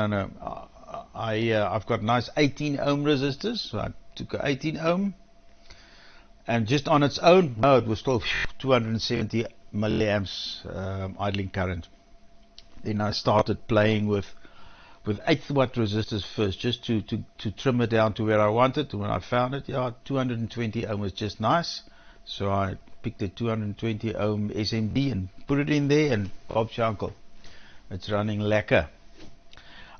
no. I've got nice 18 ohm resistors. So I took a 18 ohm, and just on its own, no, it was still 270 milliamps idling current. Then I started playing with 8-watt resistors first, just to trim it down to where I wanted. When I found it, yeah, 220 ohm was just nice. So I picked a 220 ohm SMD and put it in there, and Bob's your uncle. It's running lekker.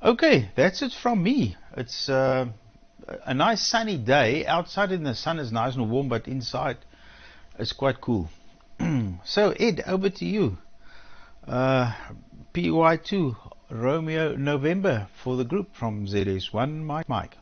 Okay, that's it from me. It's a nice sunny day. Outside in the sun is nice and warm, but inside it's quite cool. So Ed, over to you. PY2 Romeo November for the group from ZS1 Mike.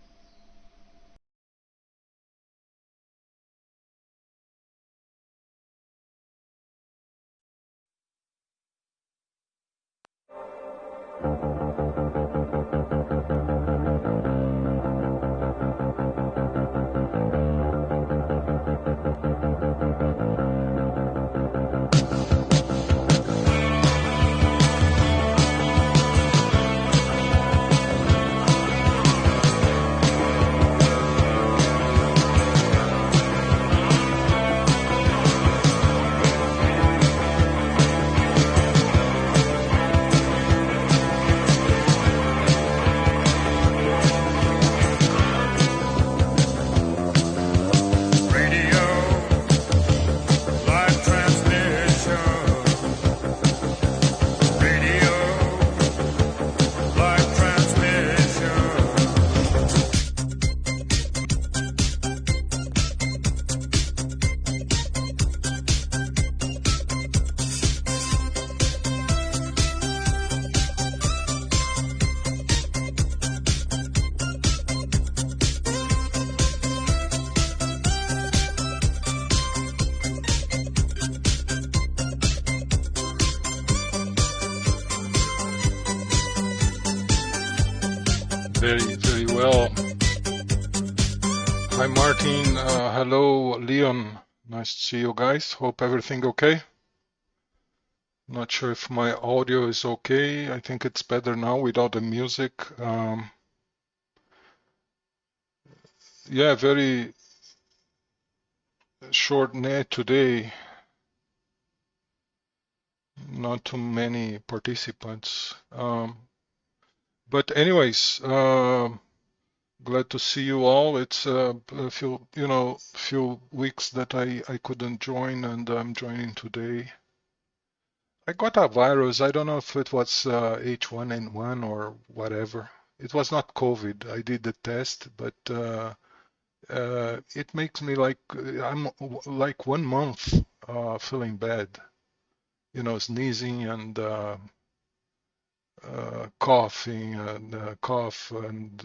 Very well. Hi, Martin. Hello, Leon. Nice to see you guys. Hope everything okay. Not sure if my audio is okay. I think it's better now without the music. Yeah, very short net today. Not too many participants. But anyways, glad to see you all. It's a few weeks that I couldn't join, and I'm joining today. I got a virus. I don't know if it was H1N1 or whatever. It was not COVID. I did the test, but it makes me like I'm like 1 month feeling bad. You know, sneezing and coughing and cough and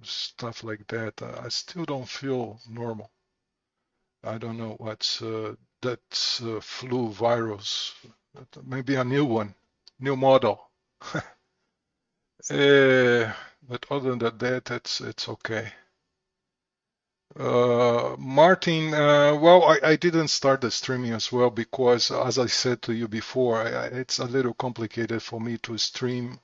stuff like that. I still don't feel normal. I don't know what's that's flu virus. Maybe a new one, new model. But other than that, it's okay. Martin, well, I didn't start the streaming as well because, as I said to you before, it's a little complicated for me to stream.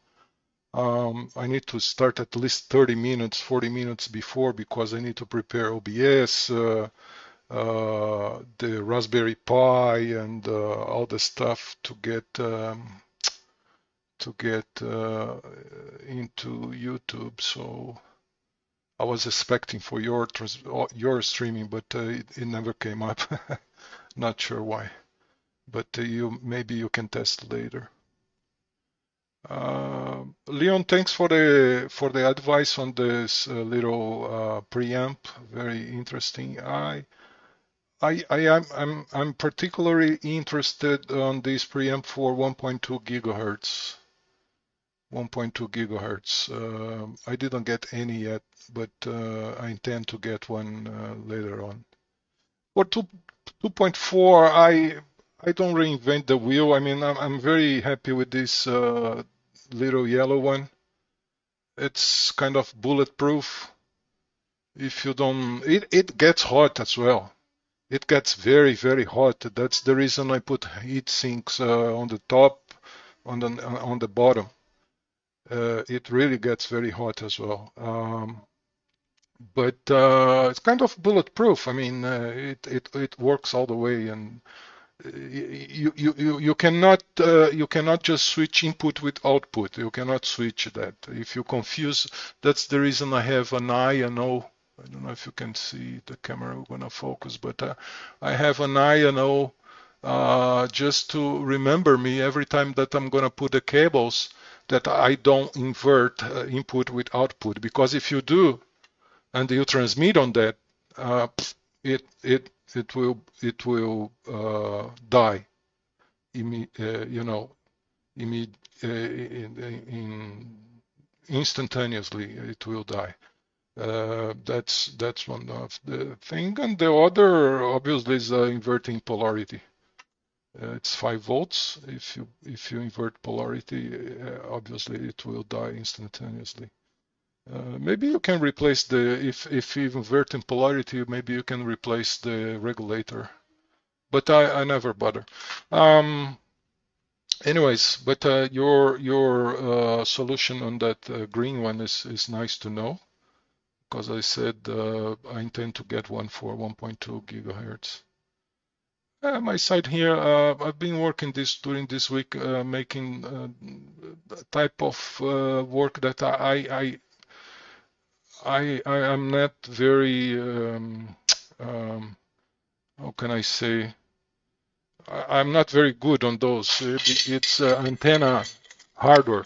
I need to start at least 30 minutes, 40 minutes before because I need to prepare OBS, the Raspberry Pi, and all the stuff to get into YouTube. So I was expecting for your streaming, but it never came up. Not sure why, but maybe you can test later. Leon, thanks for the advice on this little preamp. Very interesting. I'm particularly interested on this preamp for 1.2 gigahertz. 1.2 gigahertz. I didn't get any yet, but I intend to get one later on. For 2.4, I don't reinvent the wheel. I mean, I'm very happy with this little yellow one. It's kind of bulletproof. If you don't, it gets hot as well. It gets very, very hot. That's the reason I put heat sinks on the top, on the bottom. it really gets very hot as well. But it's kind of bulletproof. I mean, it works all the way, and you cannot just switch input with output. You cannot switch that. If you confuse, that's the reason I have an I and O. I don't know if you can see the camera gonna focus, but I have an I and O just to remember me every time that I'm gonna put the cables that I don't invert input with output, because if you do and you transmit on that, it will die, instantaneously. It will die. That's one of the thing, and the other obviously is inverting polarity. It's 5 volts. If you invert polarity, obviously it will die instantaneously. Maybe you can replace if you invert in polarity, maybe you can replace the regulator, but I never bother. Anyways, but your solution on that green one is nice to know, because I said I intend to get one for 1.2 gigahertz. My side here, I've been working during this week, making the type of work that I am not very, how can I say, I'm not very good on those. It's antenna hardware.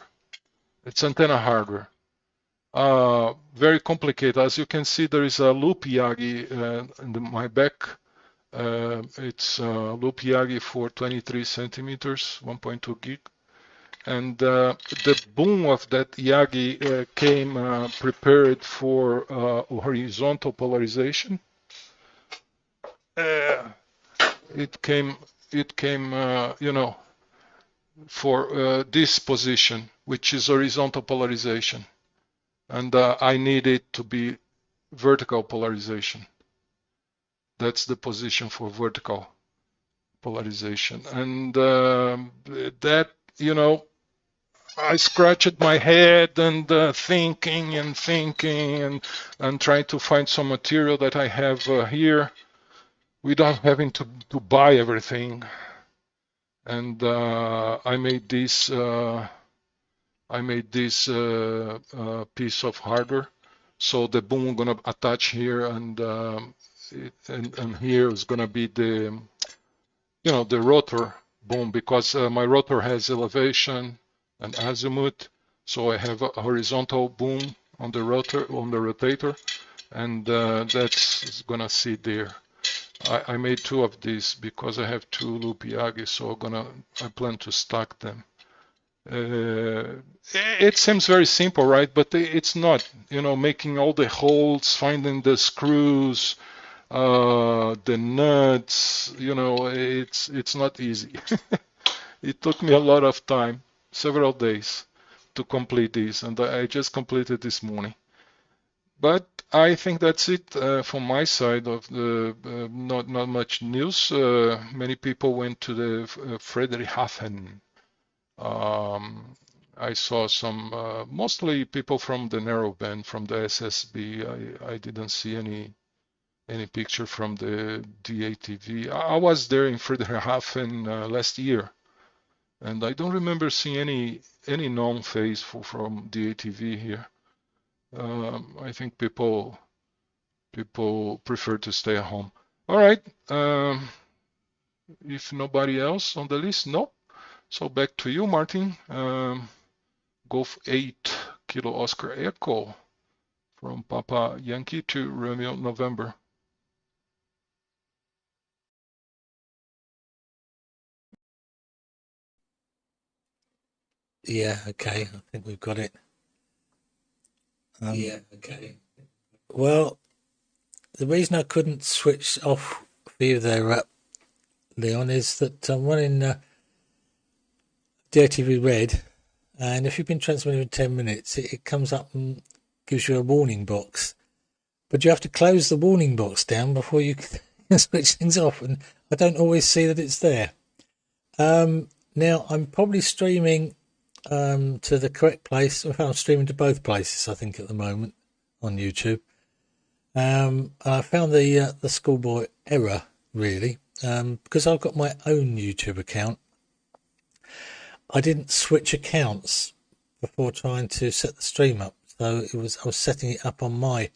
It's antenna hardware. Very complicated. As you can see, there is a loop Yagi in my back. It's loop Yagi for 23 centimeters, 1.2 gig. And the boom of that Yagi came prepared for horizontal polarization. It came, for this position, which is horizontal polarization. And I need it to be vertical polarization. That's the position for vertical polarization. And that, I scratched my head and thinking and trying to find some material that I have here without having to buy everything. And I made this piece of hardware. So the boom I'm gonna attach here, and here is gonna be the the rotor boom, because my rotor has elevation and azimuth. So I have a horizontal boom on the rotator, and that's gonna sit there. I made 2 of these because I have 2 loop Yagi, so I plan to stack them. It seems very simple, right? But it's not. Making all the holes, finding the screws, the nuts. It's not easy. It took me a lot of time, several days, to complete this, and I just completed this morning. But I think that's it from my side of the not much news. Many people went to the Friedrichshafen. I saw some, mostly people from the narrowband, from the SSB. I didn't see any picture from the DATV. I was there in Friedrichshafen last year, and I don't remember seeing any non-phase from DATV here. I think people prefer to stay at home. All right. If nobody else on the list, no. So back to you, Martin. Golf 8 Kilo Oscar Echo from Papa Yankee to Romeo November. Yeah, okay. I think we've got it. Yeah, okay. Well, the reason I couldn't switch off for you there, Leon, is that I'm running DATV Red, and if you've been transmitting for 10 minutes, it comes up and gives you a warning box. But you have to close the warning box down before you can switch things off, and I don't always see that it's there. Now, I'm probably streaming to the correct place. In fact, I'm streaming to both places, I think, at the moment on YouTube. I found the schoolboy error, really, because I've got my own YouTube account. I didn't switch accounts before trying to set the stream up, so I was setting it up on my.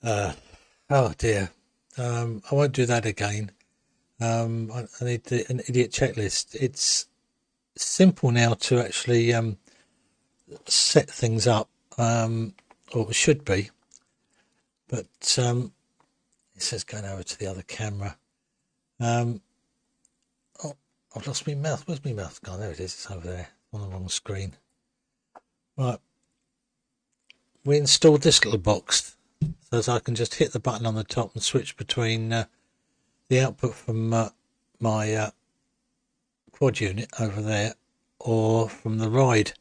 Oh dear, I won't do that again. I need an idiot checklist. It's simple now to actually set things up, or it should be, but it says going over to the other camera. Oh, I've lost my mouse. Where's my mouse gone? There it is. It's over there on the wrong screen. Right, we installed this little box so that I can just hit the button on the top and switch between the output from my quad unit over there, or from the ride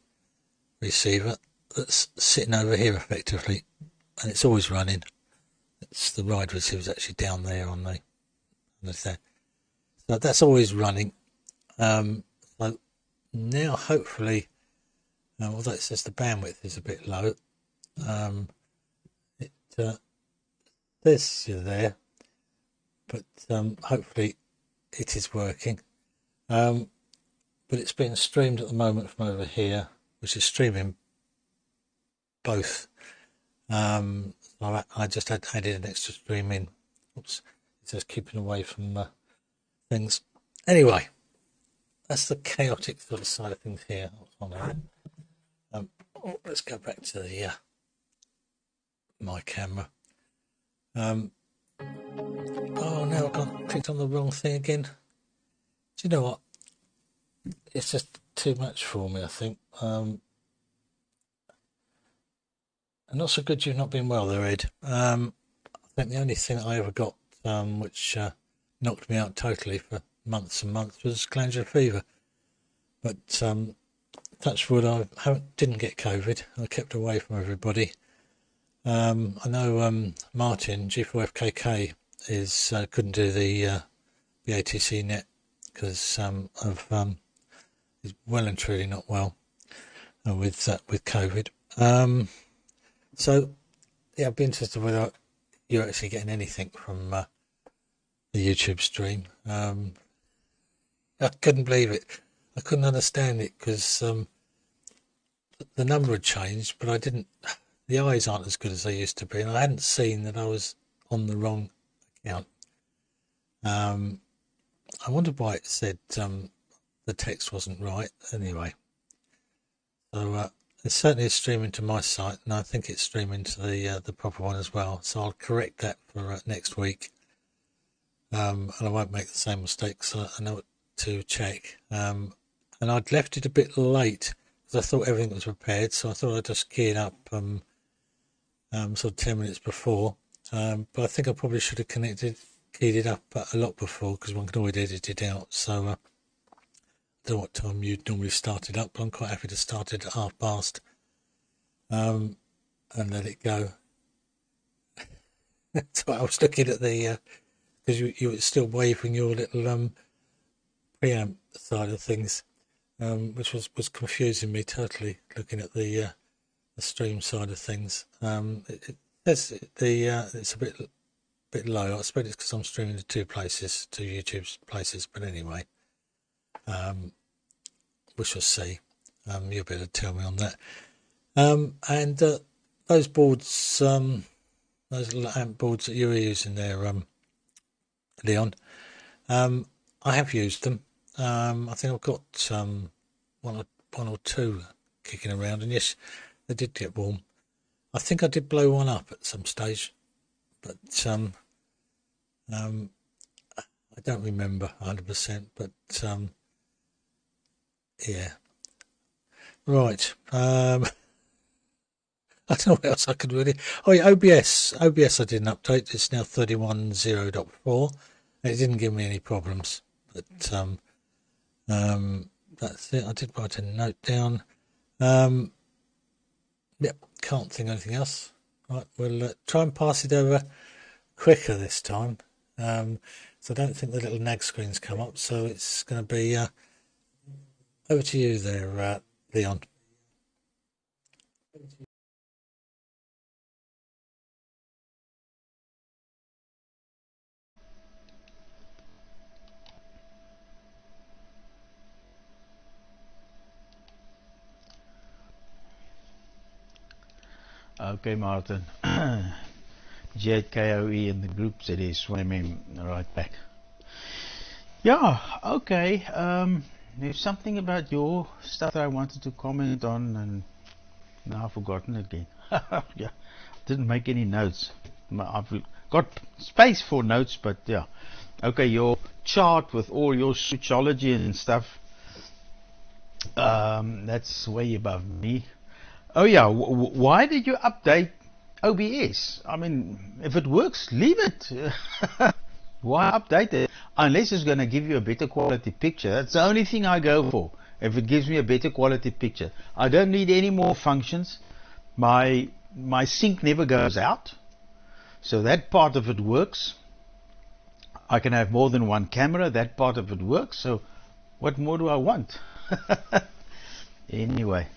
receiver that's sitting over here effectively, and it's always running. It's the ride receiver's actually down there on the there, so that's always running. So now hopefully, although it says the bandwidth is a bit low, it says you're there, but hopefully it is working. But it's being streamed at the moment from over here, which is streaming both. I just added an extra stream in. Oops, it says keeping away from things. Anyway, that's the chaotic sort of side of things here. Let's go back to the my camera. Oh no, I clicked on the wrong thing again. Do you know what? It's just too much for me, I think. And not so good you've not been well there, Ed. I think the only thing I ever got which knocked me out totally for months and months was glandular fever. But touch wood, I didn't get COVID. I kept away from everybody. I know Martin, G4FKK, couldn't do the DATV Net because he's well and truly not well with COVID. So yeah, I'd be interested whether you're actually getting anything from the YouTube stream. I couldn't believe it. I couldn't understand it because the number had changed, but I didn't. The eyes aren't as good as they used to be, and I hadn't seen that I was on the wrong account. I wondered why it said the text wasn't right. Anyway, so it certainly is streaming to my site, and I think it's streaming to the proper one as well. So I'll correct that for next week, and I won't make the same mistakes. I know what to check. And I'd left it a bit late because I thought everything was prepared, so I thought I'd just key it up sort of 10 minutes before. But I think I probably should have keyed it up a lot before, because one can always edit it out. So I don't know what time you'd normally start it up, but I'm quite happy to start it at past and let it go. So I was looking at the because you were still waving your little preamp side of things, which was confusing me totally, looking at the stream side of things. It says it's a bit low. I suppose it's because I'm streaming to two YouTube's places, but anyway, we shall see. You'll be able to tell me on that. And those boards, those little amp boards that you were using there, Leon, I have used them. I think I've got one or two kicking around, and yes, they did get warm. I think I did blow one up at some stage, but I don't remember 100%. But yeah, right. I don't know what else I could really. Oh yeah, OBS I did an update. It's now 31.0.4. It didn't give me any problems, but that's it. I did write a note down. Yep, can't think of anything else. Right, we'll try and pass it over quicker this time. So I don't think the little nag screens come up. So it's going to be Over to you there, Leon. Okay, Martin. JKOE in the group said he's swimming right back. Yeah, okay. There's something about your stuff that I wanted to comment on, and now I've forgotten it again. Yeah, didn't make any notes. I've got space for notes, but yeah. Okay, your chart with all your switchology and stuff. That's way above me. Oh yeah, why did you update OBS? I mean, if it works, leave it. Why update it? Unless it's going to give you a better quality picture. That's the only thing I go for. If it gives me a better quality picture, I don't need any more functions. My sync never goes out, so that part of it works. I can have more than one camera. That part of it works. So what more do I want? Anyway,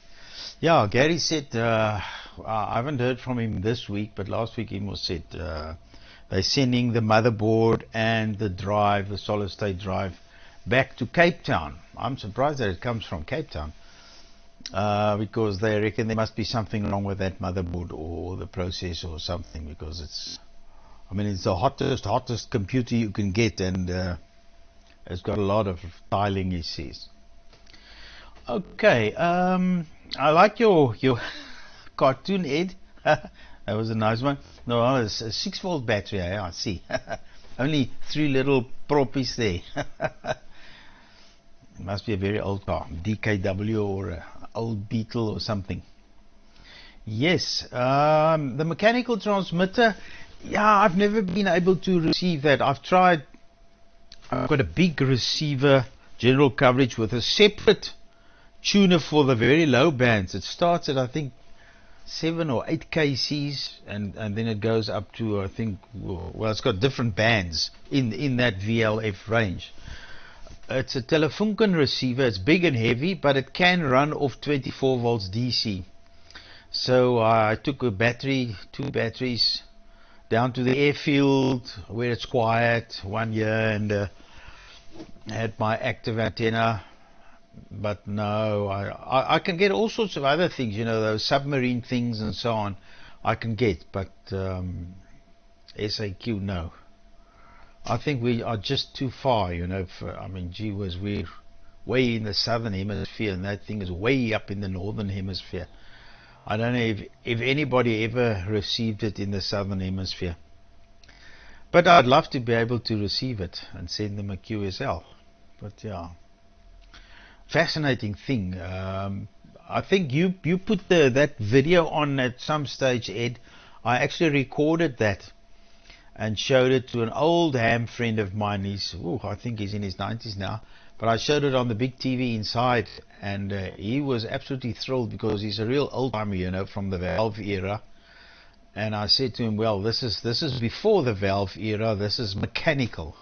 yeah, Gary said, I haven't heard from him this week, but last week he was said they're sending the motherboard and the drive, the solid state drive, back to Cape Town. I'm surprised that it comes from Cape Town, because they reckon there must be something wrong with that motherboard or the processor or something, because it's, I mean, it's the hottest computer you can get, and it's got a lot of tiling, he says. Okay, I like your cartoon, Ed. That was a nice one. No, it's a 6-volt battery. Yeah, I see. Only 3 little proppies there. It must be a very old car, DKW or an old Beetle or something. Yes, the mechanical transmitter. Yeah, I've never been able to receive that. I've tried. I've got a big receiver, general coverage, with a separate tuner for the very low bands. It starts at, I think, 7 or 8 kcs, and then it goes up to, I think, well, it's got different bands in that VLF range. It's a Telefunken receiver. It's big and heavy, but it can run off 24 volts DC. So I took a battery, 2 batteries, down to the airfield where it's quiet one year, and had my active antenna. But no, I can get all sorts of other things, you know, those submarine things and so on, I can get, but SAQ, no. I think we are just too far, you know. I mean, gee whiz, we're way in the southern hemisphere, and that thing is way up in the northern hemisphere. I don't know if anybody ever received it in the southern hemisphere. But I'd love to be able to receive it and send them a QSL. But yeah. Fascinating thing. I think you put that video on at some stage, Ed. I actually recorded that and showed it to an old ham friend of mine. I think he's in his 90s now, but I showed it on the big TV inside, and he was absolutely thrilled, because he's a real old timer, you know, from the valve era. And I said to him, well, this is before the valve era. This is mechanical.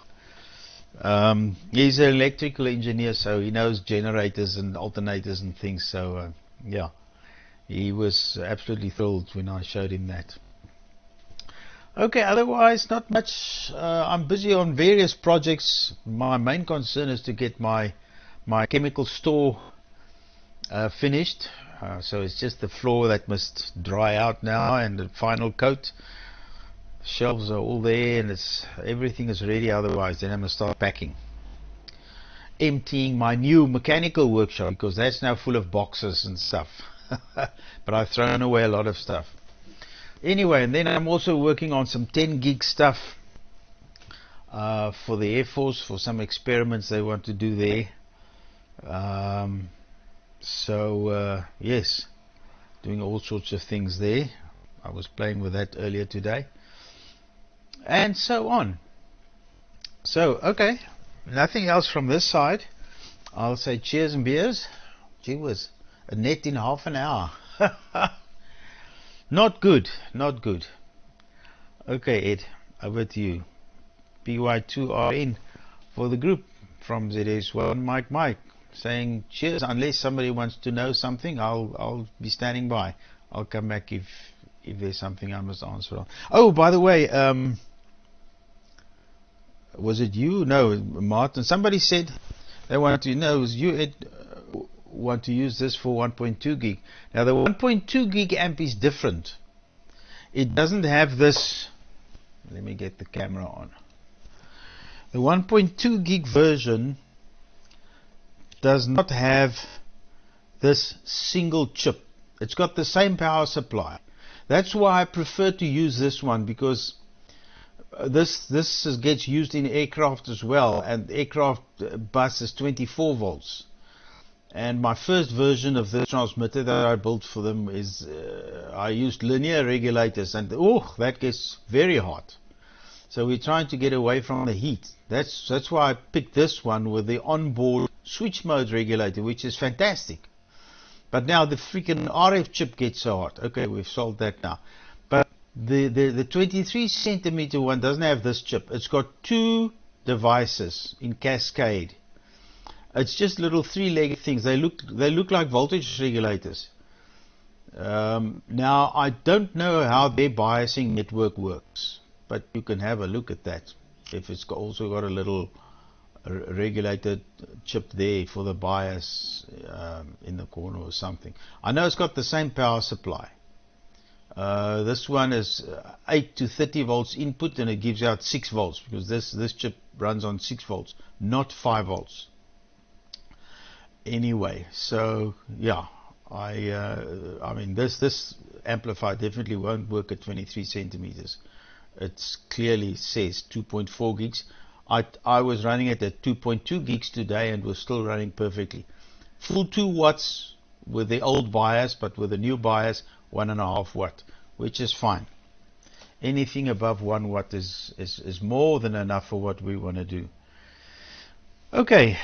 He's an electrical engineer, so he knows generators and alternators and things. So yeah, he was absolutely thrilled when I showed him that. Okay, otherwise not much. I'm busy on various projects. My main concern is to get my chemical store finished. So it's just the floor that must dry out now, and the final coat. Shelves are all there, and everything is ready. Otherwise, then I'm gonna start packing, emptying my new mechanical workshop, because that's now full of boxes and stuff. But I've thrown away a lot of stuff. Anyway, and then I'm also working on some 10 gig stuff for the Air Force, for some experiments they want to do there. Yes, doing all sorts of things there. I was playing with that earlier today, and so on. So okay, nothing else from this side. I'll say cheers and beers. Gee whiz, a net in half an hour. Not good, not good. Okay, Ed, over to you. PY2RN for the group from ZS1 Mike. saying cheers. Unless somebody wants to know something, I'll be standing by. I'll come back if there's something I must answer on. Oh, by the way, was it you? No, Martin. Somebody said they want to know. Was you, Ed, want to use this for 1.2 gig? Now the 1.2 gig amp is different. It doesn't have this. Let me get the camera on. The 1.2 gig version does not have this single chip. It's got the same power supply. That's why I prefer to use this one, because this gets used in aircraft as well, and aircraft bus is 24 volts. And my first version of this transmitter that I built for them is I used linear regulators, and that gets very hot. So we're trying to get away from the heat. That's why I picked this one with the onboard switch mode regulator, which is fantastic. But now the freaking RF chip gets so hot. Okay, we've solved that now. But the 23 centimeter one doesn't have this chip. It's got two devices in cascade. It's just little three-legged things. They look like voltage regulators. Now I don't know how their biasing network works, but you can have a look at that. If it's also got a little regulated chip there for the bias in the corner or something. I know it's got the same power supply. This one is 8 to 30 volts input, and it gives out 6 volts, because this chip runs on 6 volts, not 5 volts. Anyway, so yeah, I mean this amplifier definitely won't work at 23 centimeters. It clearly says 2.4 gigs. I was running it at 2.2 gigs today and was still running perfectly. Full 2 watts with the old bias, but with the new bias 1.5 watt, which is fine. Anything above 1 watt is more than enough for what we want to do. Okay,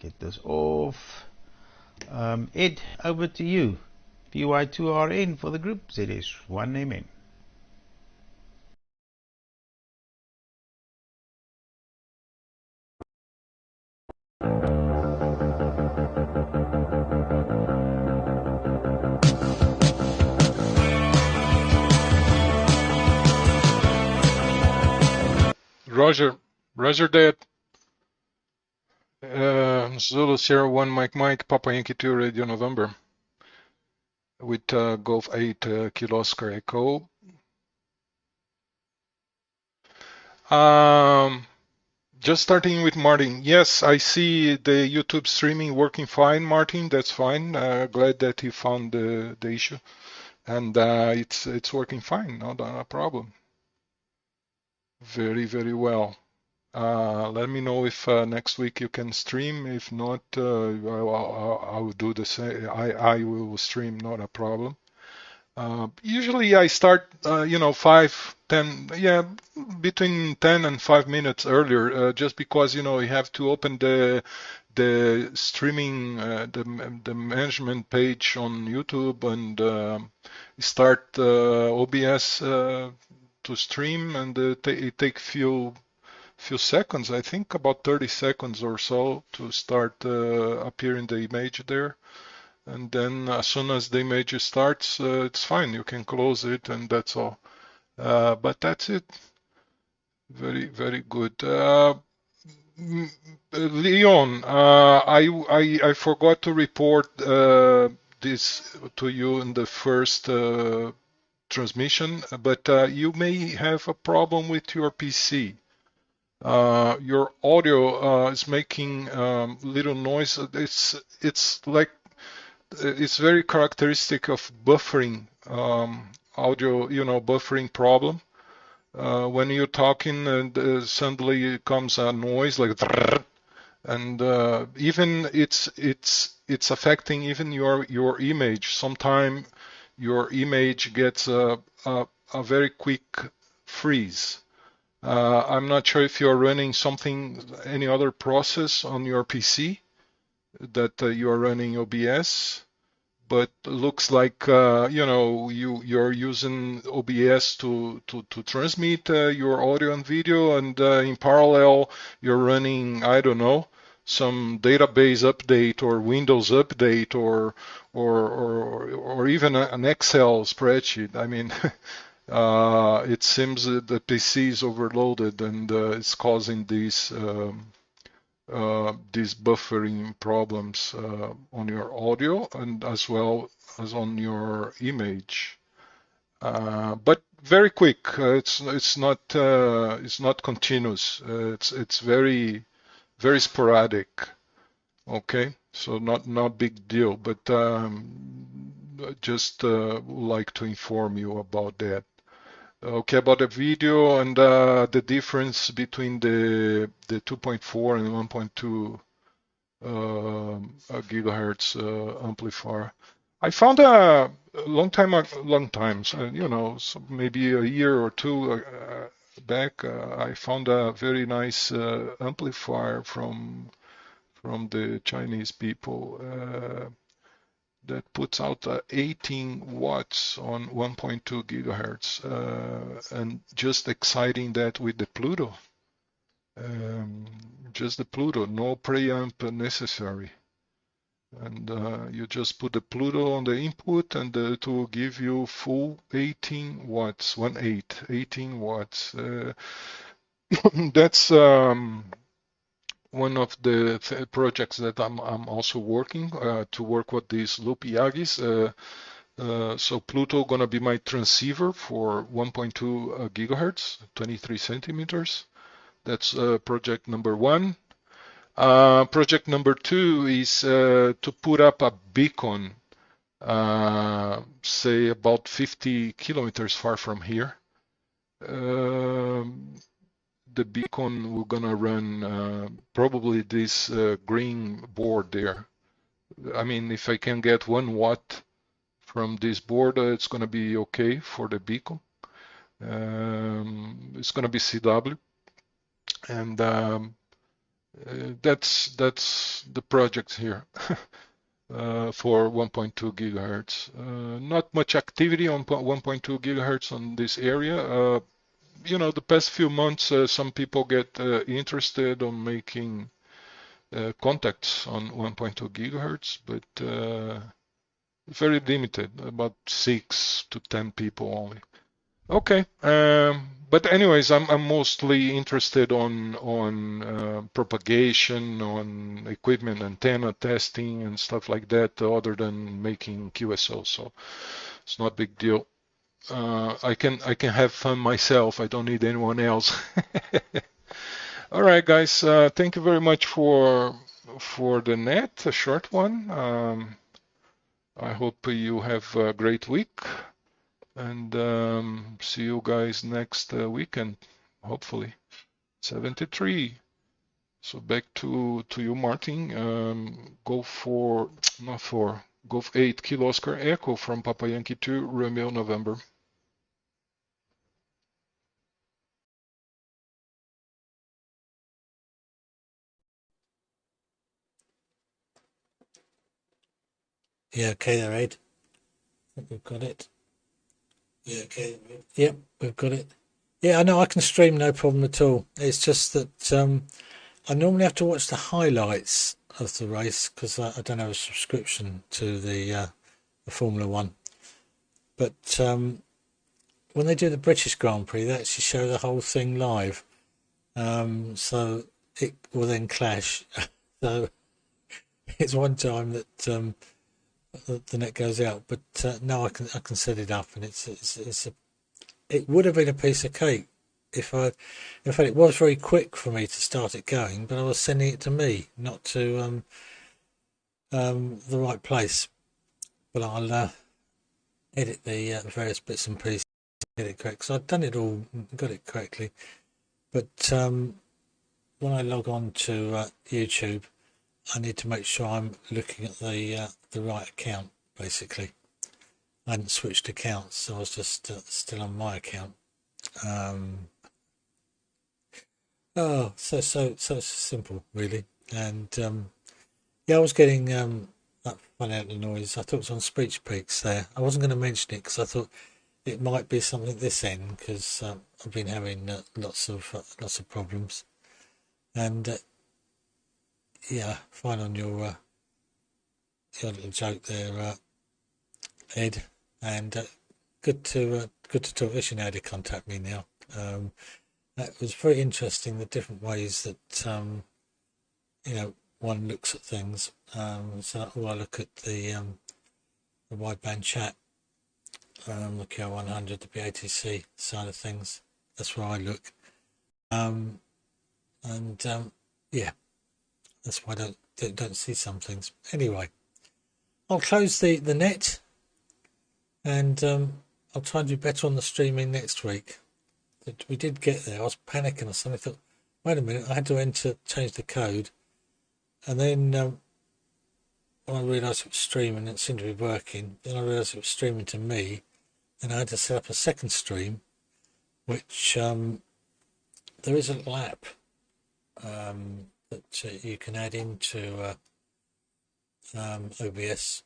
get this off. Ed, over to you. PY2RN for the group, ZS1MN. Roger that. Zulu Sierra 1 Mike Papa Yankee 2 Radio November with Golf 8 Kilo Oscar Echo. Just starting with Martin. Yes, I see the YouTube streaming working fine, Martin. That's fine. Glad that you found the issue, and it's working fine. Not a problem. Very well. Let me know if next week you can stream. If not, I will do the same. I will stream, not a problem. Usually I start, 5, 10, between 10 and 5 minutes earlier, just because, you have to open the streaming, the management page on YouTube and start OBS to stream, and it takes few seconds, I think about 30 seconds or so to start appearing the image there. And then as soon as the image starts, it's fine. You can close it, and that's all. But that's it. Very good. Leon, I forgot to report this to you in the first transmission, but you may have a problem with your PC. Your audio is making little noise. It's like it's very characteristic of buffering audio, buffering problem. When you're talking, and suddenly comes a noise like, and even it's affecting even your image. Sometimes your image gets a very quick freeze. I'm not sure if you're running any other process on your PC that you are running OBS, but looks like you're using OBS to transmit your audio and video, and in parallel you're running, I don't know, some database update or Windows update or even an Excel spreadsheet. I mean, it seems that the PC is overloaded and it's causing these buffering problems on your audio and as well as on your image. But very quick. It's not continuous. It's very sporadic. Okay, so not big deal, but just like to inform you about that. Okay, about the video and the difference between the 2.4 and 1.2 gigahertz amplifier. I found a long time, you know, so maybe a year or two back, I found a very nice amplifier from the Chinese people that puts out 18 watts on 1.2 gigahertz, and just exciting that with the Pluto. Just the Pluto, no preamp necessary. And you just put the Pluto on the input and it will give you full 18 watts, 18 watts. That's one of the projects that I'm also working to work with these loop Yagis. So Pluto gonna be my transceiver for 1.2 gigahertz, 23 centimeters. That's project number one. Project number two is to put up a beacon, say about 50 kilometers far from here. The beacon we're gonna run probably this green board there. I mean, if I can get 1 watt from this board, it's gonna be okay for the beacon. It's gonna be CW, and that's the project here. For 1.2 gigahertz. Not much activity on 1.2 gigahertz on this area. You know, the past few months, some people get interested on making contacts on 1.2 gigahertz, but very limited, about 6 to 10 people only. Okay, but anyways, I'm mostly interested on propagation, on equipment, antenna testing, and stuff like that, other than making QSO. So it's not a big deal. I can have fun myself. I don't need anyone else. All right, guys. Thank you very much for the net, a short one. I hope you have a great week, and see you guys next weekend, hopefully. 73. So back to you, Martin. Golf 8 Kilo Oscar Echo from Papa Yankee 2 Romeo November. Yeah, okay there, Ed. I think we've got it. Yeah, okay. Yep, we've got it. Yeah, I know I can stream, no problem at all. It's just that I normally have to watch the highlights of the race because I don't have a subscription to the Formula One. But when they do the British Grand Prix, they actually show the whole thing live. So it will then clash. So it's one time that the net goes out, but no, I can set it up, and it would have been a piece of cake if in fact it was very quick for me to start it going, but I was sending it to me, not to the right place. But I'll edit the various bits and pieces, get it correct. So I've done it all, got it correctly, but when I log on to YouTube, I need to make sure I'm looking at the right account. Basically, I hadn't switched accounts, so I was just still on my account. So simple, really. And yeah, I was getting that funny out of the noise. I thought it was on Speech Peaks there. I wasn't going to mention it because I thought it might be something this end, because I've been having lots of problems. And yeah, fine on your little joke there, Ed, and good to talk. At least you know how to contact me now. That was very interesting. The different ways that one looks at things. So I look at the wideband chat, the QO-100, the BATC side of things. That's where I look. Yeah, that's why I don't see some things. Anyway, I'll close the net, and I'll try and do better on the streaming next week. We did get there. I was panicking or something. I thought, wait a minute, I had to change the code, and then when I realised it was streaming, it seemed to be working. Then I realised it was streaming to me, and I had to set up a second stream, which there is a little app that you can add into OBS.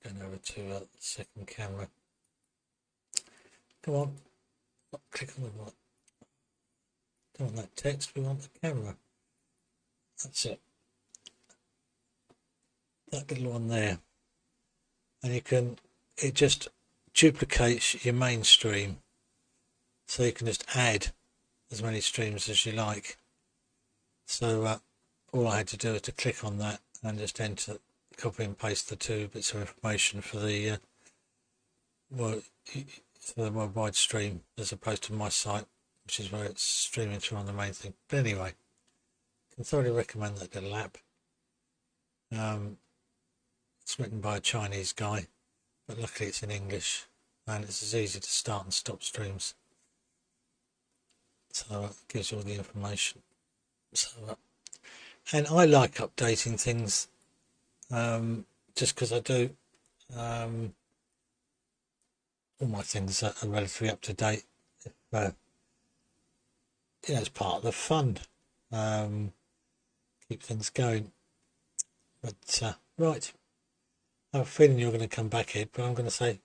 Going over to the second camera. Come on, click on the right. Don't want that text, we want the camera. That's it. That little one there. And it just duplicates your main stream. So you can just add as many streams as you like. So all I had to do was to click on that and just enter, copy and paste the two bits of information for the worldwide stream, as opposed to my site, which is where it's streaming through on the main thing. But anyway, I can thoroughly recommend that little app. It's written by a Chinese guy, but luckily it's in English, and it's as easy to start and stop streams. So it gives you all the information. So, and I like updating things, just because I do. All my things are relatively up to date. It's part of the fun. Keep things going. But right, I have a feeling you're going to come back, Ed. But I'm going to say,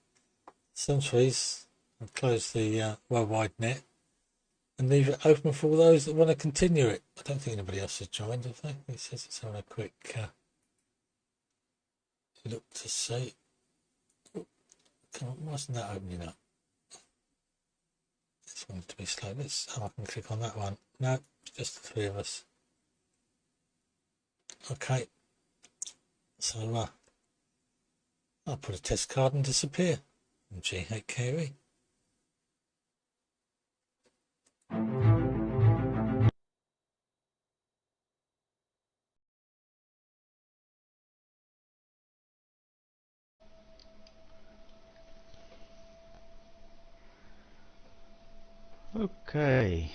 some please, and close the worldwide net and leave it open for all those that want to continue it. I don't think anybody else has joined, have they? He says it's having a quick look to see. Come on, why isn't that opening up? This one's to be slow. I can click on that one. No, it's just the three of us. Okay. So I'll put a test card and disappear. G8KE. Okay.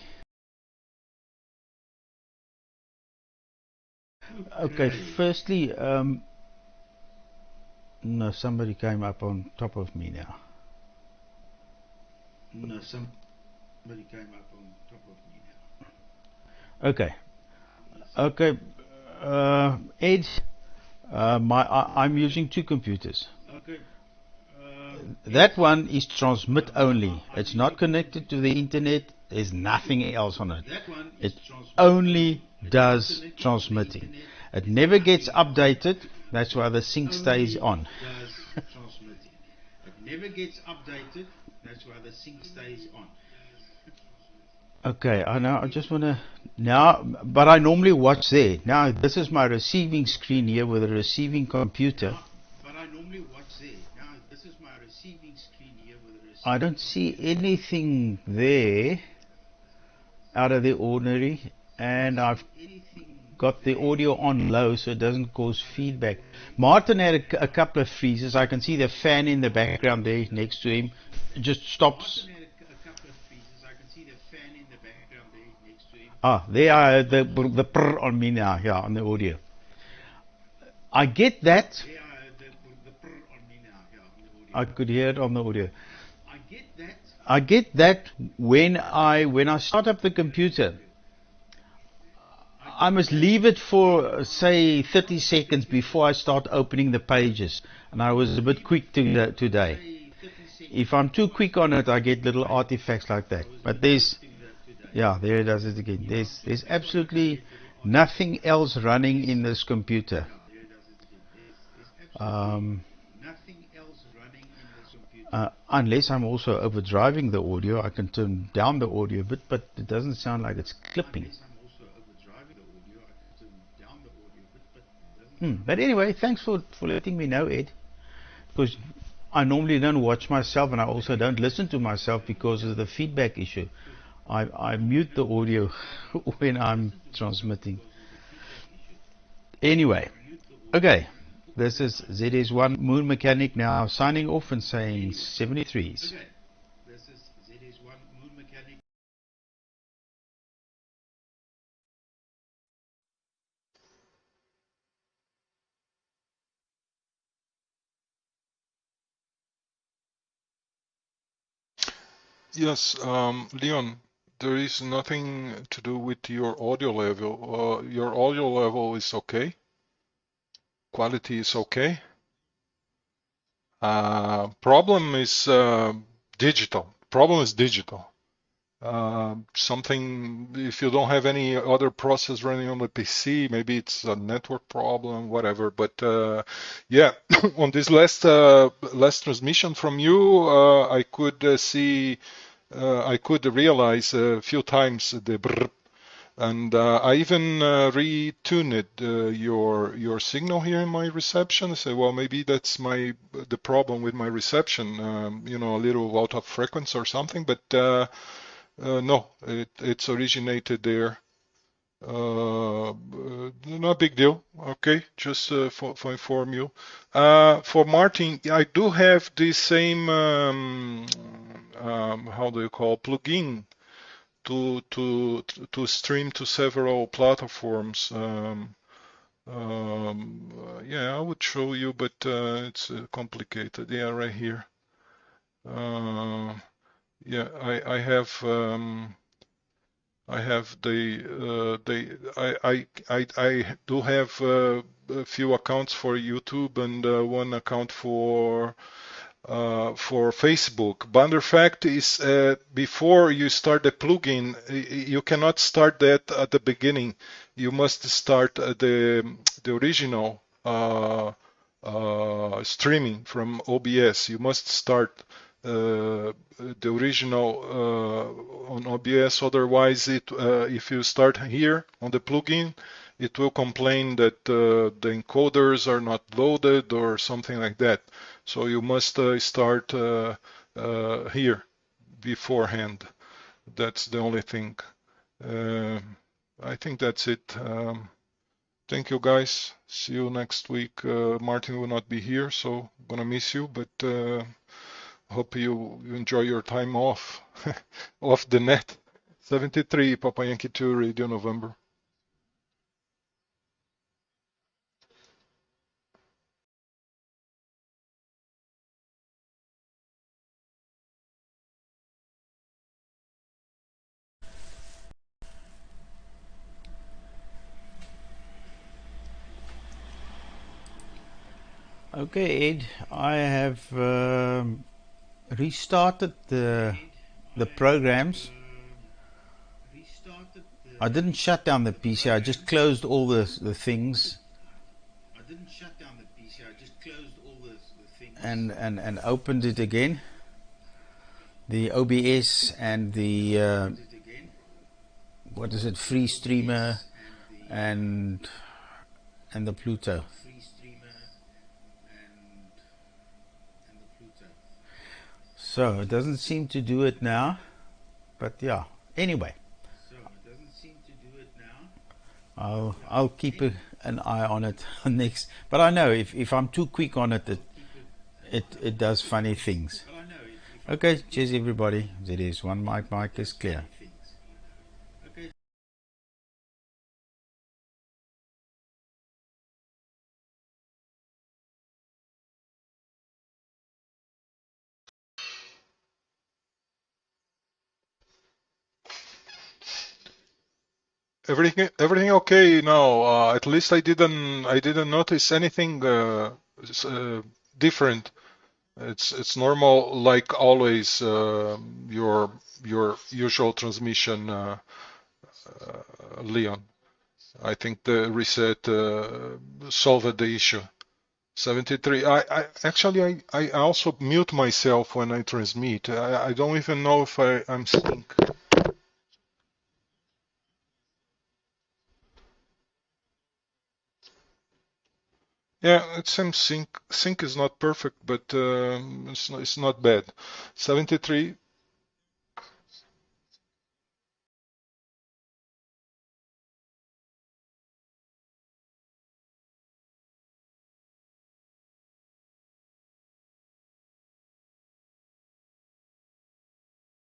Okay, firstly, no, somebody came up on top of me now. No, somebody came up on top of me now. Okay. Okay, Ed, I'm using two computers. Okay. That one is transmit only. It's not connected to the internet. There's nothing else on it. It only does transmitting. It never gets updated. That's why the sync stays on. It never gets updated. That's why the sync stays on. Okay, I know. I just want to now, but I normally watch there. Now this is my receiving screen here with a receiving computer. But I normally watch there. Now this is my receiving screen here with a receiving. I don't see anything there out of the ordinary, and I've got the audio on low so it doesn't cause feedback. Martin had a couple of freezes. I can see the fan in the background there next to him. It just stops. Ah, there I heard the prr on me now, yeah, on the audio. I get that. I could hear it on the audio. I get that when I start up the computer, I must leave it for say 30 seconds before I start opening the pages, and I was a bit quick today. If I'm too quick on it, I get little artifacts like that. But there's, yeah, there it does it again. There's absolutely nothing else running in this computer. Unless I'm also overdriving the audio, I can turn down the audio a bit, but it doesn't sound like it's clipping. But anyway, thanks for letting me know, Ed, because I normally don't watch myself, and I also don't listen to myself because of the feedback issue. I mute the audio when I'm transmitting. Anyway, okay, this is ZS1 Moon Mechanic now signing off and saying 73s. Yes, Leon, there is nothing to do with your audio level. Your audio level is okay. Quality is okay. Problem is digital. Problem is digital. Something, if you don't have any other process running on the PC, maybe it's a network problem, whatever. But yeah, on this last transmission from you, I could see, I could realize a few times the brr, and I even retuned your signal here in my reception. I say, well, maybe that's the problem with my reception. You know, a little out of frequency or something, but. No, it's originated there. No big deal. Okay, just for inform you. For Martin, I do have the same how do you call plugin to stream to several platforms. Yeah, I would show you, but it's complicated. Yeah, right here. Yeah, I have I do have a few accounts for YouTube and one account for Facebook. But the fact is, before you start the plugin, you cannot start that at the beginning. You must start the original streaming from OBS. You must start the original on OBS. Otherwise, if you start here on the plugin, it will complain that the encoders are not loaded or something like that. So you must start here beforehand. That's the only thing. I think that's it. Thank you, guys. See you next week. Martin will not be here, so I'm gonna miss you, but hope you enjoy your time off off the net. 73 Papa Yankee 2 Radio November. Okay, Ed, I have restarted the programs. I didn't shut down the PC. I just closed all the things and opened it again. The OBS and the what is it, free streamer and the Pluto. So it doesn't seem to do it now, but yeah. Anyway, I'll keep an eye on it next. But I know if I'm too quick on it, it does funny things. Okay, cheers everybody. ZS1 mic is clear. Everything okay now? At least I didn't notice anything different. It's normal like always. Your usual transmission, Leon. I think the reset solved the issue. 73. I also mute myself when I transmit. I don't even know if I'm sync. Yeah, it seems sync is not perfect, but it's not bad. 73.